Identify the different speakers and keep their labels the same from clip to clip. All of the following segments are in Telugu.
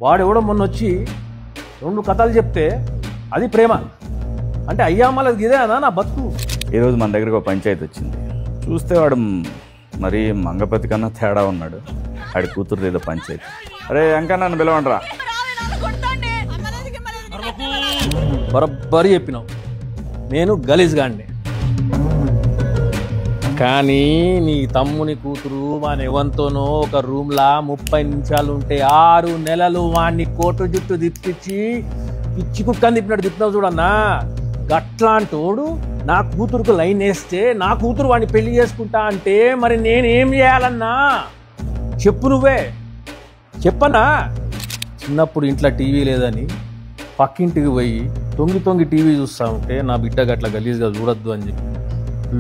Speaker 1: వాడెవడో మొన్న వచ్చి రెండు కథలు చెప్తే అది ప్రేమ అంటే అయ్యా మళ్ళీ ఇదే అనా నా బతుకు.
Speaker 2: ఈరోజు మన దగ్గరకు ఒక పంచాయతీ వచ్చింది. చూస్తే వాడు మరీ మంగపతి కన్నా తేడా ఉన్నాడు. ఆడి కూతురు ఏదో పంచాయతీ. అరే ఇంకా నన్ను పిలవండిరా.
Speaker 1: బరబ్బరి చెప్పినావు, నేను గలీజ్గాండి. కానీ నీ తమ్ముని కూతురు వాని ఎవరితోనో ఒక రూమ్లా 30 నిమిషాలు ఉంటే 6 నెలలు వాడిని కోటు జుట్టు తిప్పించి పిచ్చి కుక్కని తిప్పినట్టు తిప్పినావు చూడన్నా. గట్లాంటోడు నా కూతురుకు లైన్ వేస్తే నా కూతురు వాడిని పెళ్లి చేసుకుంటా అంటే మరి నేనేం చేయాలన్నా చెప్పు, నువ్వే చెప్పనా. చిన్నప్పుడు ఇంట్లో టీవీ లేదని పక్కింటికి పోయి తొంగి తొంగి టీవీ చూస్తూ ఉంటే నా బిడ్డ గట్ల గలీజ్గా చూడొద్దు అని చెప్పి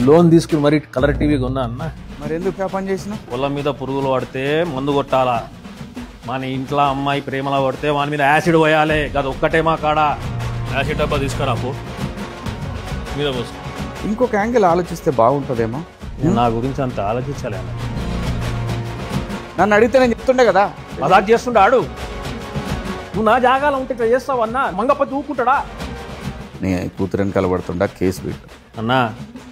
Speaker 1: లోన్ తీసుకుని మరి కలర్ టీవీ కొన్నా అన్న.
Speaker 2: మరి ఎందుకు ఆ పని చేసిన?
Speaker 1: పొలం మీద పురుగులు పడితే మందు కొట్టాలా, మన ఇంట్లో అమ్మాయి ప్రేమలో పడితే వాని మీద యాసిడ్ పోయాలి. అది ఒక్కటే మా కాడ. యాసిడ్ డబ్బా తీసుకురాపు మీద పోసు.
Speaker 2: ఇంకొక యాంగిల్ ఆలోచిస్తే బాగుంటుందేమో.
Speaker 1: నా గురించి అంత ఆలోచించాలి.
Speaker 2: నన్ను అడిగితే నేను చెప్తుండే కదా.
Speaker 1: మజాక్ చేస్తుండాడు. నువ్వు నా జాగాల ఉంటే ఇట్లా చేస్తావు అన్నా. మంగపతి ఊరుకుంటాడా?
Speaker 2: నీ కూతురని కలబడుతుండా కేసు పెట్టు
Speaker 1: అన్నా.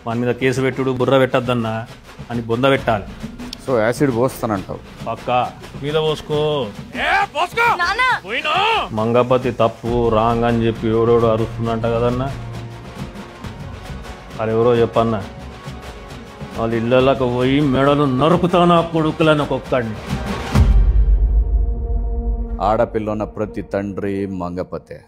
Speaker 1: వాని మీద కేసు పెట్టుడు బుర్ర పెట్టద్దన్నా అని బొంద పెట్టాలి.
Speaker 2: సో యాసిడ్ పోస్తానంటావు?
Speaker 1: పక్క మీద పోసుకో. మంగపతి తప్పు రాంగ్ అని చెప్పి ఎవడోడు అరుస్తుందంట కదన్నా. అది ఎవరో చెప్పన్నా. వాళ్ళ ఇళ్ళకి పోయి మెడలు నరుకుతాను ఆ కొడుకులను ఒక్కొక్కడిని.
Speaker 2: ఆడపిల్ల ఉన్న ప్రతి తండ్రి మంగపతే.